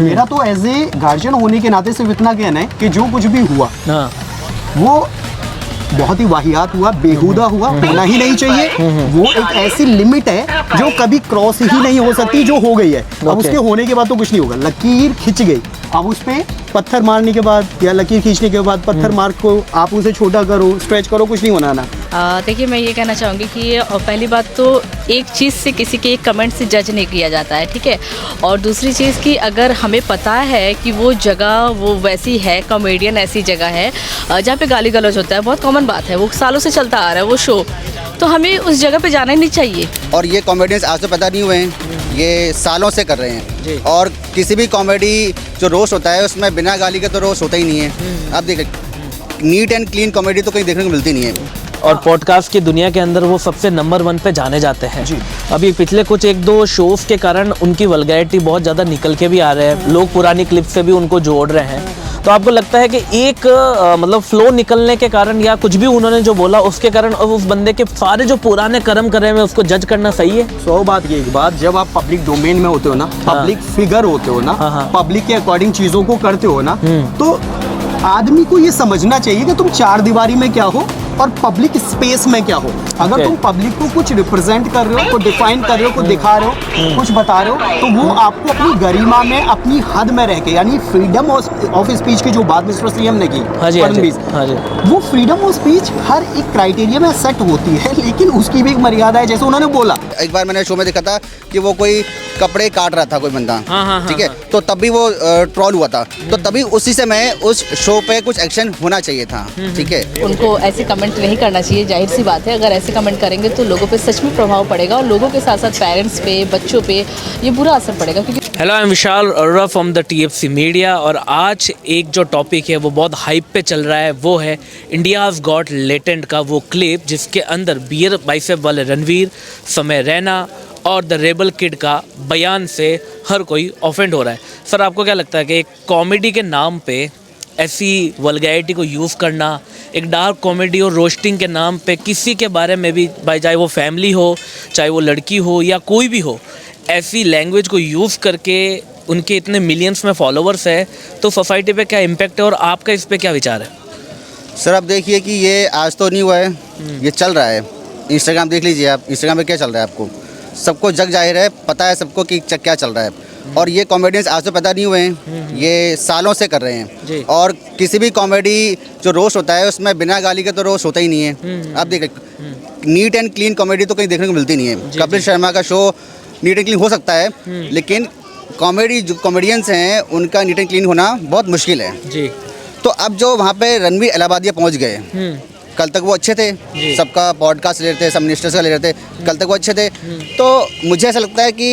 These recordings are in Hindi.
मेरा तो एज ए गार्जियन होने के नाते सिर्फ इतना कहना है कि जो कुछ भी हुआ वो बहुत ही वाहियात हुआ, बेहुदा हुआ, होना ही नहीं चाहिए। वो एक ऐसी लिमिट है जो कभी क्रॉस ही नहीं हो सकती, जो हो गई है। अब उसके होने के बाद तो कुछ नहीं होगा, लकीर खिंच गई। अब उस पे पत्थर मारने के बाद या लकीर खींचने के बाद पत्थर मार को आप उसे छोटा करो, स्ट्रेच करो, कुछ नहीं होना ना। देखिए, मैं ये कहना चाहूँगी कि पहली बात तो एक चीज़ से किसी के एक कमेंट से जज नहीं किया जाता है, ठीक है। और दूसरी चीज़ कि अगर हमें पता है कि वो जगह वो वैसी है, कॉमेडियन ऐसी जगह है जहाँ पे गाली गलौज होता है, बहुत कॉमन बात है, वो सालों से चलता आ रहा है वो शो, तो हमें उस जगह पे जाना ही नहीं चाहिए। और ये कॉमेडियंस आज तो पैदा नहीं हुए हैं, ये सालों से कर रहे हैं। और किसी भी कॉमेडी जो रोस्ट होता है उसमें बिना गाली के तो रोस्ट होता ही नहीं है। आप देखिए, नीट एंड क्लीन कॉमेडी तो कहीं देखने को मिलती नहीं है। और पॉडकास्ट की दुनिया के अंदर वो सबसे नंबर 1 पे जाने जाते हैं। अभी पिछले कुछ 1-2 शोज़ के कारण उनकी वल्गैरिटी बहुत ज़्यादा निकल के भी आ रहे हैं, लोग पुरानी क्लिप से भी उनको जोड़ रहे हैं। तो आपको लगता है कि एक मतलब फ्लो निकलने के कारण या कुछ भी उन्होंने जो बोला उसके कारण अब उस बंदे के सारे जो पुराने कर्म करे हैं उसको जज करना सही है? 100 बात की एक बात, जब आप पब्लिक डोमेन में होते हो ना, पब्लिक फिगर होते हो ना, पब्लिक के अकॉर्डिंग चीज़ों को करते हो ना, तो आदमी को ये समझना चाहिए कि तुम चार दीवारी में क्या हो और पब्लिक स्पेस में क्या हो। अगर तुम पब्लिक को कुछ रिप्रेजेंट कर रहे हो, कुछ डिफाइन कर रहे हो, कुछ दिखा रहे हो, कुछ बता रहे हो, तो वो आपको अपनी गरिमा में, अपनी हद में रह के, यानी फ्रीडम ऑफ स्पीच की जो बात मिस्टर सीएम ने की, वो फ्रीडम ऑफ स्पीच हर एक क्राइटेरिया में सेट होती है, लेकिन उसकी भी एक मर्यादा है। जैसे उन्होंने बोला, एक बार मैंने शो में देखा था कि वो कोई कपड़े काट रहा था कोई बंदा, ठीक है, तो तब भी वो ट्रोल हुआ था। तो तभी उसी से मैं उस शो पे कुछ एक्शन होना चाहिए था, ठीक है। उनको ऐसे कमेंट नहीं करना चाहिए, जाहिर सी बात है। अगर ऐसे कमेंट करेंगे तो लोगों पे सच में प्रभाव पड़ेगा और लोगों के साथ साथ पेरेंट्स पे, बच्चों पे ये बुरा असर पड़ेगा। क्योंकि hello, I am Vishal Arora from the TFC media. और आज एक जो टॉपिक है वो बहुत हाइप पे चल रहा है, वो है इंडियाज़ गॉट लेटेंट का वो क्लिप जिसके अंदर बियर बाइसेप वाले रणवीर, समय रैना और द रेबल किड का बयान से हर कोई ऑफेंड हो रहा है। सर, आपको क्या लगता है कि एक कॉमेडी के नाम पे ऐसी वल्गैरिटी को यूज़ करना, एक डार्क कॉमेडी और रोस्टिंग के नाम पे किसी के बारे में भी, भाई चाहे वो फैमिली हो, चाहे वो लड़की हो या कोई भी हो, ऐसी लैंग्वेज को यूज़ करके उनके इतने मिलियंस में फॉलोअर्स है, तो सोसाइटी पे क्या इम्पैक्ट है और आपका इस पे क्या विचार है? सर, आप देखिए कि ये आज तो नहीं हुआ है, ये चल रहा है। इंस्टाग्राम देख लीजिए आप, इंस्टाग्राम पे क्या चल रहा है आपको सबको जग जाहिर है, पता है सबको कि क्या चल रहा है। और ये कॉमेडियंस आज तो पैदा नहीं हुए हैं, ये सालों से कर रहे हैं। और किसी भी कॉमेडी जो रोस्ट होता है उसमें बिना गाली के तो रोस्ट होता ही नहीं है। आप देखिए, नीट एंड क्लीन कॉमेडी तो कहीं देखने को मिलती नहीं है। कपिल शर्मा का शो नीट एंड क्लीन हो सकता है, लेकिन कॉमेडी जो कॉमेडियंस हैं उनका नीट एंड क्लीन होना बहुत मुश्किल है जी। तो अब जो वहाँ पे रणवीर इलाहाबादिया पहुँच गए, कल तक वो अच्छे थे, सबका पॉडकास्ट ले रहे थे, सब मिनिस्टर्स का ले रहे थे, कल तक वो अच्छे थे। तो मुझे ऐसा लगता है कि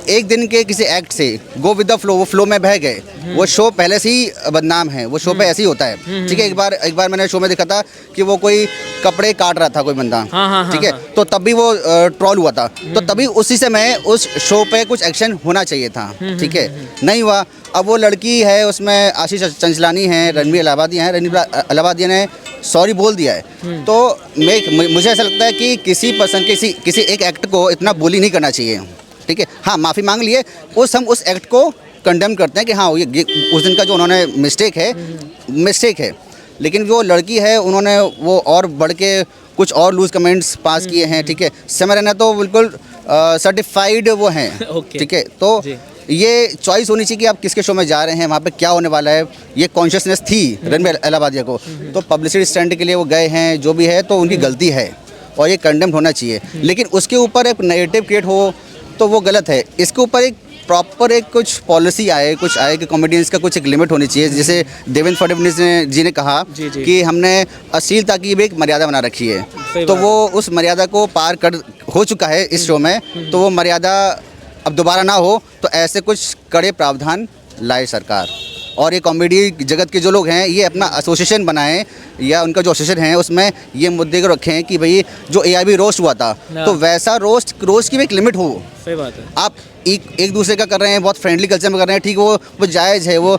एक दिन के किसी एक्ट से गो विद द फ्लो, वो फ्लो में बह गए। वो शो पहले से ही बदनाम है, वो शो पे ऐसे ही होता है, ठीक है। एक बार मैंने शो में देखा था कि वो कोई कपड़े काट रहा था कोई बंदा, ठीक है, तो तब भी वो ट्रोल हुआ था। तो तभी उसी से मैं उस शो पे कुछ एक्शन होना चाहिए था, ठीक है, नहीं हुआ। अब वो लड़की है, उसमें आशीष चंचलानी है, रणवीर इलाहाबादिया है, रणवीर इलाहाबादिया ने सॉरी बोल दिया है। तो मुझे ऐसा लगता है कि किसी पर्सन किसी एक एक्ट को इतना बोली नहीं करना चाहिए, ठीक है। हाँ, माफ़ी मांग लिए, हम उस एक्ट को कंडेम करते हैं कि हाँ, ये उस दिन का जो उन्होंने मिस्टेक है, लेकिन वो लड़की है, उन्होंने वो और बढ़ के कुछ और लूज कमेंट्स पास किए हैं, ठीक है। समय रहना तो बिल्कुल सर्टिफाइड वो हैं, ठीक है। तो ये चॉइस होनी चाहिए कि आप किसके शो में जा रहे हैं, वहाँ पे क्या होने वाला है, ये कॉन्शियसनेस थी रणवीर इलाहाबादिया को। तो पब्लिसिटी स्टंट के लिए वो गए हैं, जो भी है, तो उनकी गलती है और ये कंडेम्ड होना चाहिए। लेकिन उसके ऊपर एक नेगेटिव क्रिएट हो तो वो गलत है। इसके ऊपर एक प्रॉपर एक कुछ पॉलिसी आए, कुछ आए कि कॉमेडियंस का कुछ एक लिमिट होनी चाहिए। जैसे देवेंद्र फडणवीस जी ने कहा कि हमने अश्लीलता की भी एक मर्यादा बना रखी है, तो वो उस मर्यादा को पार कर हो चुका है इस शो में। तो वो मर्यादा अब दोबारा ना हो, तो ऐसे कुछ कड़े प्रावधान लाए सरकार। और ये कॉमेडी जगत के जो लोग हैं, ये अपना एसोसिएशन बनाएं, या उनका जो एसोसिएशन है उसमें ये मुद्दे को रखें कि भाई जो AIB रोस्ट हुआ था, तो वैसा रोस्ट की भी एक लिमिट हो। सही बात है। आप एक दूसरे का कर रहे हैं, बहुत फ्रेंडली कल्चर में कर रहे हैं, ठीक है, वो जायज़ है, वो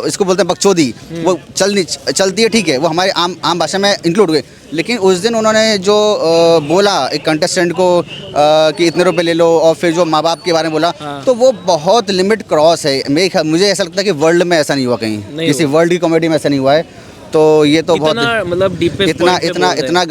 इसको बोलते हैं बकचोदी, वो चलती है, ठीक है, वो हमारी आम भाषा में इंक्लूड हुए। लेकिन उस दिन उन्होंने जो बोला एक कंटेस्टेंट को कि इतने रुपए ले लो, और फिर जो माँ बाप के बारे में बोला, तो वो बहुत लिमिट क्रॉस है। मुझे ऐसा लगता है कि वर्ल्ड में ऐसा नहीं हुआ, कहीं किसी वर्ल्ड की कॉमेडी में ऐसा नहीं हुआ है। तो ये तो बहुत मतलब इतना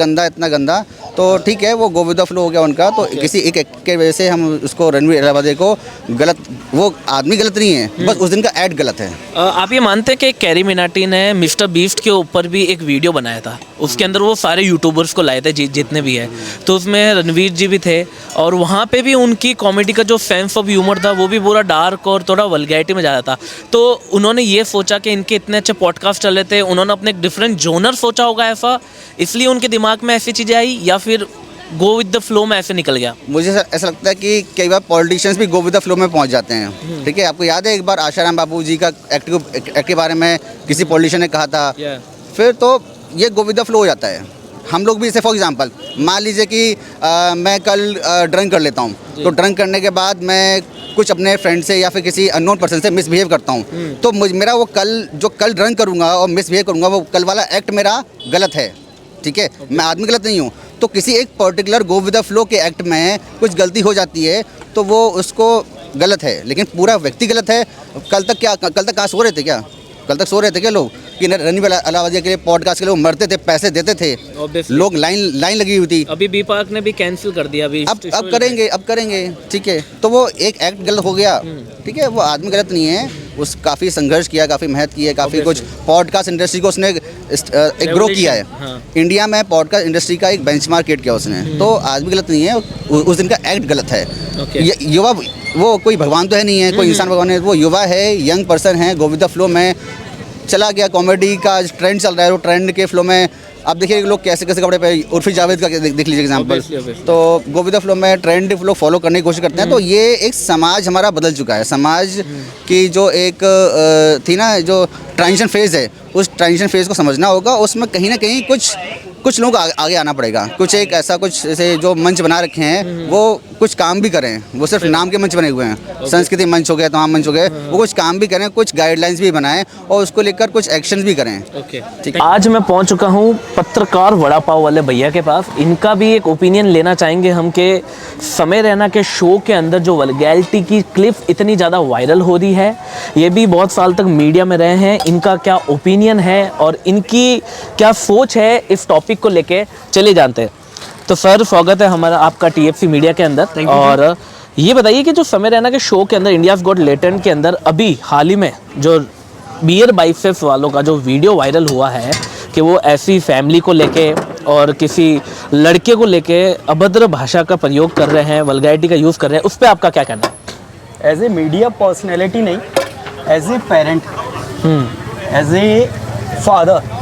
गंदा, तो ठीक है, वो गो विद द फ्लो हो गया उनका। तो किसी एक के वजह से हम उसको रणवीर इलाहाबादी को गलत, वो आदमी गलत नहीं है, बस उस दिन का ऐड गलत है। आप ये मानते हैं कि कैरी मिनाटी ने मिस्टर बीस्ट के ऊपर भी एक वीडियो बनाया था, उसके अंदर वो सारे यूट्यूबर्स को लाए थे जितने भी है, तो उसमें रणवीर जी भी थे, और वहाँ पे भी उनकी कॉमेडी का जो सेंस ऑफ ह्यूमर था वो भी पूरा डार्क और थोड़ा वल्गैरिटी में जा रहा था। तो उन्होंने ये सोचा कि इनके इतने अच्छे पॉडकास्ट चल रहे थे, उन्होंने अपने एक डिफरेंट जोनर सोचा होगा ऐसा, इसलिए उनके दिमाग में ऐसी चीज़ें आई, या फिर गो विद द फ्लो में ऐसे निकल गया? मुझे ऐसा लगता है कि कई बार पॉलिटिशियंस भी गो विद द फ्लो में पहुंच जाते हैं। ठीक है, आपको याद है एक बार आशाराम बापू जी का एक्ट के बारे में किसी पॉलिटिशियन ने कहा था, फिर तो ये गो विद द फ्लो हो जाता है। हम लोग भी इसे फॉर एग्जांपल मान लीजिए कि मैं कल ड्रिंक कर लेता हूँ, तो ड्रिंक करने के बाद मैं कुछ अपने फ्रेंड से या फिर किसी अननोन पर्सन से मिसबिहेव करता हूँ, तो मेरा वो कल ड्रिंक करूँगा और मिसबिहेव करूँगा, वो कल वाला एक्ट मेरा गलत है। ठीक है, मैं आदमी गलत नहीं हूँ। तो किसी एक particular go with the flow के एक्ट में कुछ गलती हो जाती है, तो वो उसको गलत है, लेकिन पूरा व्यक्ति गलत है। कल तक कहाँ सो रहे थे क्या? कल तक सो रहे थे क्या लोग कि रणवीर इलाहाबादी के लिए पॉडकास्ट के लिए वो मरते थे, पैसे देते थे, लोग लाइन लगी हुई थी। अभी बी पार्क ने भी कैंसिल कर दिया, अभी अब करेंगे। ठीक है, तो वो एक एक्ट गलत हो गया। ठीक है, वो आदमी गलत नहीं है, उस काफ़ी संघर्ष किया, काफ़ी मेहनत की है, काफ़ी कुछ पॉडकास्ट इंडस्ट्री को उसने एक ग्रो किया है। हाँ। इंडिया में पॉडकास्ट इंडस्ट्री का एक बेंचमार्क क्रिएट किया उसने, तो आदमी गलत नहीं है, उस दिन का एक्ट गलत है। युवा, वो कोई भगवान तो है नहीं है, कोई इंसान भगवान है, वो युवा है, यंग पर्सन है, गो विद द फ्लो में चला गया। कॉमेडी का ट्रेंड चल रहा है, वो ट्रेंड के फ्लो में आप देखिए लोग कैसे कपड़े पे, उर्फी जावेद का देख लीजिए एग्जांपल। तो गो विद द फ्लो में ट्रेंड फ्लो फॉलो करने की कोशिश करते हैं। तो ये एक समाज हमारा बदल चुका है। समाज की जो एक थी ना, जो ट्रांजिशन फेज़ है, उस ट्रांजिशन फेज़ को समझना होगा। उसमें कहीं ना कहीं कुछ लोग आगे आना पड़ेगा। कुछ एक ऐसा कुछ जैसे जो मंच बना रखे हैं, वो कुछ काम भी करें। वो सिर्फ नाम के मंच बने हुए हैं, संस्कृति मंच हो गए, तमाम मंच हो गए, वो कुछ काम भी करें, कुछ गाइडलाइंस भी बनाएं और उसको लेकर कुछ एक्शन भी करें। ठीक है, आज मैं पहुंच चुका हूं पत्रकार वड़ा पाव वाले भैया के पास। इनका भी एक ओपिनियन लेना चाहेंगे हम के समय रैना के शो के अंदर जो वल्गैरिटी की क्लिप इतनी ज़्यादा वायरल हो रही है, ये भी बहुत साल तक मीडिया में रहे हैं, इनका क्या ओपिनियन है और इनकी क्या सोच है इस टॉपिक को लेके, चले जानते हैं। तो सर, स्वागत है हमारा आपका TFC मीडिया के अंदर। और ये बताइए कि जो समय रैना के शो के अंदर, इंडियाज़ गॉट टैलेंट के अंदर अभी हाल ही में जो बियर बाइसेप्स वालों का जो वीडियो वायरल हुआ है कि वो ऐसी फैमिली को लेके और किसी लड़के को लेके अभद्र भाषा का प्रयोग कर रहे हैं, वल्गैरिटी का यूज़ कर रहे हैं, उस पर आपका क्या कहना है? एज ए मीडिया पर्सनैलिटी नहीं, as a parent, as a father,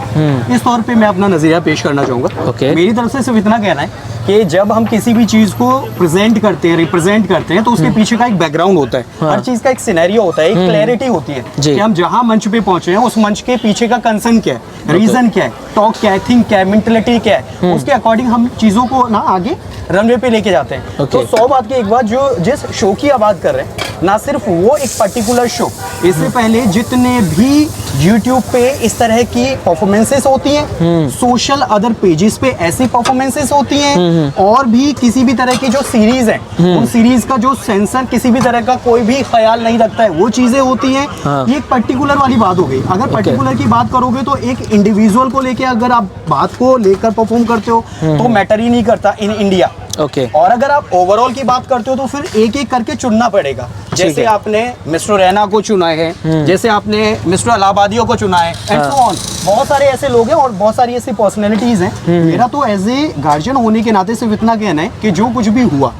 इस तौर पे मैं अपना नज़रिया पेश करना चाहूँगा। मेरी तरफ से सिर्फ इतना कहना है कि जब हम किसी भी चीज़ को प्रेजेंट करते हैं, रिप्रेजेंट करते हैं, तो उसके पीछे का एक बैकग्राउंड होता है। हर चीज़ का एक सिनेरियो होता है, एक क्लैरिटी होती है कि हम जहाँ मंच पे पहुंचे हैं, उस मंच के पीछे का कंसर्न क्या है, रीजन क्या है, टॉक क्या है, थिंक क्या है, मेंटलिटी क्या है, उसके अकॉर्डिंग हम चीज़ों को ना आगे रनवे पे लेके जाते हैं। तो 100 बात की एक बात, जो जिस शो की आप बात कर रहे हैं, ना सिर्फ वो एक पर्टिकुलर शो, इससे पहले जितने भी YouTube पे इस तरह की परफॉर्मेंसेस होती हैं, सोशल अदर पेजेस पे ऐसी परफॉर्मेंसेस होती हैं, और भी किसी भी तरह की जो सीरीज है, उन सीरीज का जो सेंसर किसी भी तरह का कोई भी ख्याल नहीं रखता है, वो चीजें होती हैं। ये एक पर्टिकुलर वाली बात हो गई। अगर पर्टिकुलर की बात करोगे तो एक इंडिविजुअल को लेके अगर आप बात को लेकर परफॉर्म करते हो तो मैटर ही नहीं करता इन इंडिया। और अगर आप ओवरऑल की बात करते हो तो फिर एक एक करके चुनना पड़ेगा। जैसे आपने मिस्टर रैना को चुना है, जैसे आपने मिस्टर इलाहाबादियों को चुना है, एंड सो ऑन। बहुत सारे ऐसे लोग हैं और बहुत सारी ऐसी पर्सनैलिटीज हैं। मेरा तो एज ए गार्जियन होने के नाते सिर्फ इतना कहना है कि जो कुछ भी हुआ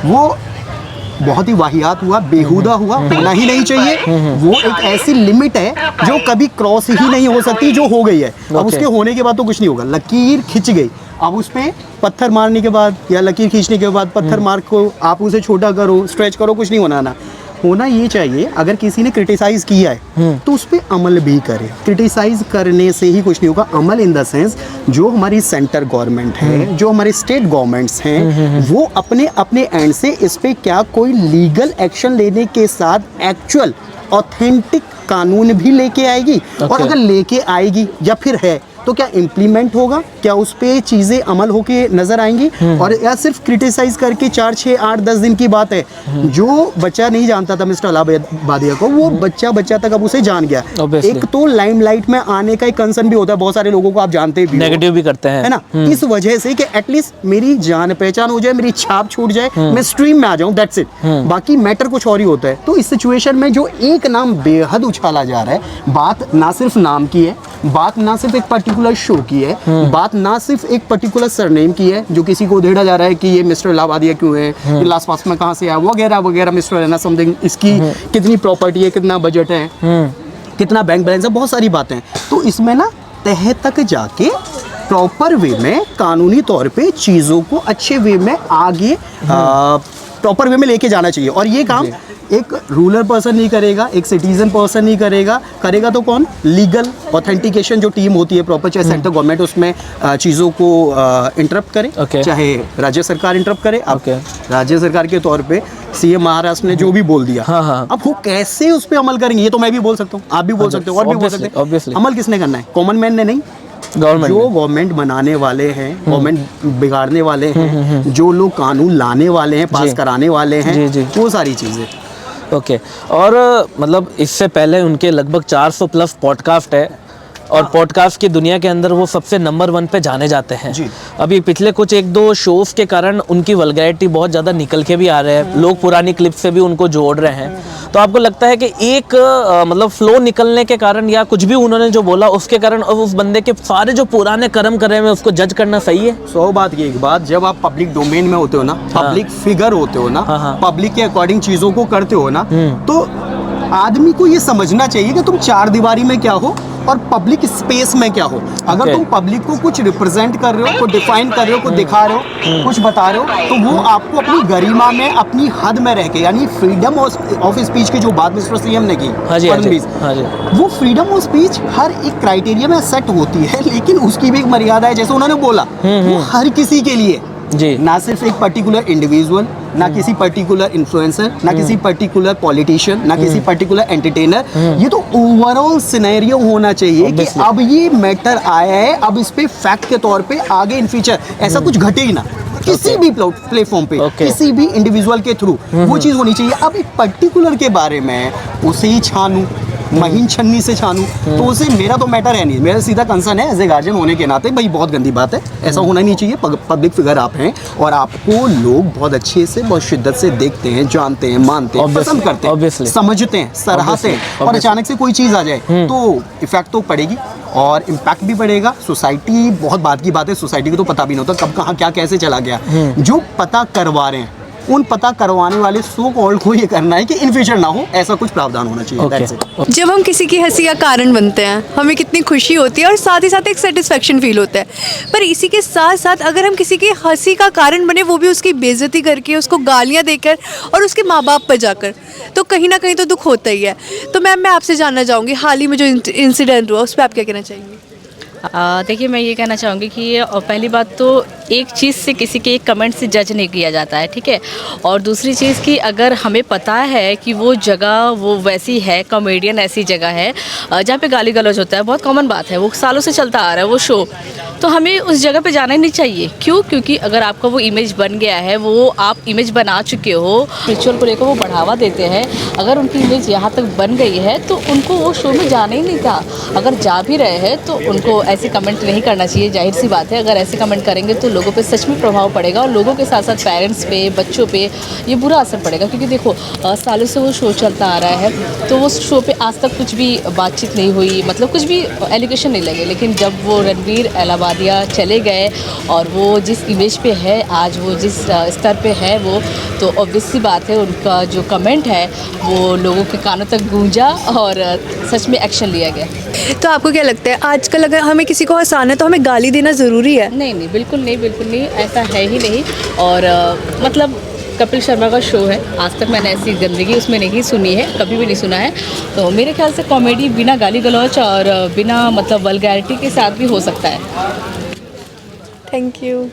वो बहुत ही वाहियात हुआ, बेहुदा हुआ, होना ही नहीं चाहिए। वो एक ऐसी लिमिट है जो कभी क्रॉस ही नहीं हो सकती, जो हो गई है। अब उसके होने के बाद तो कुछ नहीं होगा। लकीर खिंच गई, अब उस पे पत्थर मारने के बाद या लकीर खींचने के बाद पत्थर मार को आप उसे छोटा करो, स्ट्रेच करो, कुछ नहीं होना ना। होना ये चाहिए, अगर किसी ने क्रिटिसाइज किया है तो उस पर अमल भी करे। क्रिटिसाइज करने से ही कुछ नहीं होगा। अमल इन द सेंस, जो हमारी सेंटर गवर्नमेंट है, जो हमारे स्टेट गवर्नमेंट्स हैं, वो अपने अपने एंड से इस पे क्या कोई लीगल एक्शन लेने के साथ एक्चुअल ऑथेंटिक कानून भी लेके आएगी। और अगर लेके आएगी या फिर है तो क्या इम्प्लीमेंट होगा, क्या उस पे चीज़ें अमल होके नज़र आएंगी, और या सिर्फ क्रिटिसाइज करके 4, 6, 8, 10 दिन की बात है। जो बच्चा नहीं जानता था मिस्टर अलाहाबादिया को, वो बच्चा तक अब उसे जान गया। Obviously. एक तो लाइमलाइट में आने का एक कंसर्न भी होता है, बहुत सारे लोगों को आप जानते भी नेगेटिव भी करते हैं, है ना, इस वजह से कि एटलीस्ट मेरी जान पहचान हो जाए, मेरी छाप छूट जाए, मैं स्ट्रीम में आ जाऊं, दैट्स इट। बाकी मैटर कुछ और ही होता है। तो इस सिचुएशन में जो एक नाम बेहद उछाला जा रहा है, बात ना सिर्फ नाम की है, बात ना सिर्फ एक पर्टिकुलर शो की है, बात ना सिर्फ एक पर्टिकुलर सरनेम की है, जो किसी को उधेड़ा जा रहा है कि ये मिस्टर अलाहाबादिया क्यों है, ये लास्ट पास में कहाँ से आया, वगैरह वगैरह, मिस्टर है ना समथिंग, इसकी कितनी प्रॉपर्टी है, कितना बजट है, कितना बैंक बैलेंस है, बहुत सारी बातें। तो इसमें ना तह तक जाके प्रॉपर वे में, कानूनी तौर पे चीज़ों को अच्छे वे में आगे प्रॉपर वे में लेके जाना चाहिए। और ये काम एक रूरल पर्सन नहीं करेगा, एक सिटीजन पर्सन नहीं करेगा। करेगा तो कौन? लीगल ऑथेंटिकेशन जो टीम होती है प्रॉपर, चाहे सेंट्रल गवर्नमेंट उसमें चीज़ों को इंटरप्ट करे, चाहे राज्य सरकार इंटरप्ट करे। अब राज्य सरकार के तौर पे सीएम महाराष्ट्र ने जो भी बोल दिया, अब वो कैसे उस पर अमल करेंगे, ये तो मैं भी बोल सकता हूँ, आप भी बोल सकते हो, और भी बोल सकते हैं। अमल किसने करना है? कॉमन मैन ने नहीं, जो गवर्नमेंट बनाने वाले हैं, गवर्नमेंट बिगाड़ने वाले हैं, जो लोग कानून लाने वाले हैं, पास कराने वाले हैं, वो सारी चीज़ें। ओके। और मतलब इससे पहले उनके लगभग 400 प्लस पॉडकास्ट है, और पॉडकास्ट की दुनिया के अंदर वो सबसे नंबर 1 पे जाने जाते हैं। अभी पिछले कुछ 1-2 शोज के कारण उनकी वल्गैरिटी बहुत ज़्यादा निकल के भी आ रहे हैं, लोग पुरानी क्लिप से भी उनको जोड़ रहे हैं। तो आपको लगता है कि एक मतलब फ्लो निकलने के कारण, या कुछ भी उन्होंने जो बोला उसके कारण, और उस बंदे के सारे जो पुराने कर्म करे हुए उसको जज करना सही है? 100 बात की एक बात, जब आप पब्लिक डोमेन में होते हो ना, पब्लिक फिगर होते हो ना, पब्लिक के अकॉर्डिंग चीज़ों को करते हो ना, तो आदमी को ये समझना चाहिए कि तुम 4 दीवारी में क्या हो और पब्लिक स्पेस में क्या हो। अगर तुम पब्लिक को कुछ रिप्रेजेंट कर रहे हो, कुछ डिफाइन कर रहे हो, कुछ दिखा रहे हो, कुछ बता रहे हो, तो वो आपको अपनी गरिमा में, अपनी हद में रह के, यानी फ्रीडम ऑफ स्पीच की जो बात मिस्टर सीएम ने की, वो फ्रीडम ऑफ स्पीच हर एक क्राइटेरिया में सेट होती है, लेकिन उसकी भी एक मर्यादा है। जैसे उन्होंने बोला, वो हर किसी के लिए, ना सिर्फ एक पर्टिकुलर इंडिविजुअल, ना किसी पर्टिकुलर इन्फ्लुएंसर, ना किसी पर्टिकुलर पॉलिटिशियन, ना किसी पर्टिकुलर एंटरटेनर। ये तो ओवरऑल सिनेरियो होना चाहिए कि अब ये मैटर आया है, अब इस पे फैक्ट के तौर पे आगे इन फ्यूचर ऐसा कुछ घटे ही ना, किसी भी प्लेटफॉर्म पे, किसी भी इंडिविजुअल के थ्रू वो चीज़ होनी चाहिए। अब एक पर्टिकुलर के बारे में उसे ही छानूं, महीन छन्नी से छानूं, तो उसे मेरा तो मैटर है नहीं। मेरा सीधा कंसर्न है एज ए गार्जियन होने के नाते, भाई बहुत गंदी बात है, ऐसा होना नहीं चाहिए। पब्लिक फिगर आप हैं और आपको लोग बहुत अच्छे से, बहुत शिद्दत से देखते हैं, जानते हैं, मानते हैं, पसंद करते हैं, समझते हैं, सराहते हैं, और अचानक से कोई चीज़ आ जाए तो इफेक्ट तो पड़ेगी और इम्पैक्ट भी पड़ेगा। सोसाइटी, बहुत बात की बात है, सोसाइटी को तो पता भी नहीं होता कब कहाँ क्या कैसे चला गया। जो पता करवा रहे हैं, उन पता करवाने वाले सो कॉल्ड को ये करना है कि इन फ्यूचर ना हो, ऐसा कुछ प्रावधान होना चाहिए। जब हम किसी की हंसी का कारण बनते हैं, हमें कितनी खुशी होती है और साथ ही साथ एक सेटिस्फेक्शन फील होता है। पर इसी के साथ साथ अगर हम किसी की हंसी का कारण बने, वो भी उसकी बेइज्जती करके, उसको गालियाँ देकर और उसके माँ बाप पर जाकर, तो कहीं ना कहीं तो दुख होता ही है। तो मैम, मैं आपसे जानना चाहूँगी, हाल ही में जो इंसिडेंट हुआ उस पर आप क्या कहना चाहेंगे? देखिए, मैं ये कहना चाहूँगी कि पहली बात तो एक चीज़ से, किसी के एक कमेंट से जज नहीं किया जाता है, ठीक है। और दूसरी चीज़ कि अगर हमें पता है कि वो जगह वो वैसी है, कॉमेडियन ऐसी जगह है जहाँ पे गाली गलौज होता है, बहुत कॉमन बात है, वो सालों से चलता आ रहा है वो शो, तो हमें उस जगह पे जाना ही नहीं चाहिए। क्यों? क्योंकि अगर आपका वो इमेज बन गया है, वो आप इमेज बना चुके हो, रिचुअल को लेकर वो बढ़ावा देते हैं, अगर उनकी इमेज यहाँ तक बन गई है तो उनको वो शो में जाना ही नहीं था। अगर जा भी रहे हैं तो उनको ऐसे कमेंट नहीं करना चाहिए। जाहिर सी बात है, अगर ऐसे कमेंट करेंगे तो लोगों पे सच में प्रभाव पड़ेगा, और लोगों के साथ साथ पेरेंट्स पे, बच्चों पे ये बुरा असर पड़ेगा। क्योंकि देखो, सालों से वो शो चलता आ रहा है, तो वो शो पे आज तक कुछ भी बातचीत नहीं हुई, मतलब कुछ भी एलिगेशन नहीं लगे। लेकिन जब वो रणवीर अलाहाबादिया चले गए और वो जिस इमेज पे है आज, वो जिस स्तर पे है वो, तो ऑब्वियस सी बात है उनका जो कमेंट है वो लोगों के कानों तक गूंजा और सच में एक्शन लिया गया। तो आपको क्या लगता है, आजकल अगर हमें किसी को हंसाना है तो हमें गाली देना ज़रूरी है? नहीं, बिल्कुल नहीं, बिल्कुल नहीं, ऐसा है ही नहीं। और मतलब कपिल शर्मा का शो है, आज तक मैंने ऐसी गंदगी उसमें नहीं सुनी है, कभी भी नहीं सुना है। तो मेरे ख्याल से कॉमेडी बिना गाली गलौच और बिना मतलब वल्गैरिटी के साथ भी हो सकता है। Thank you.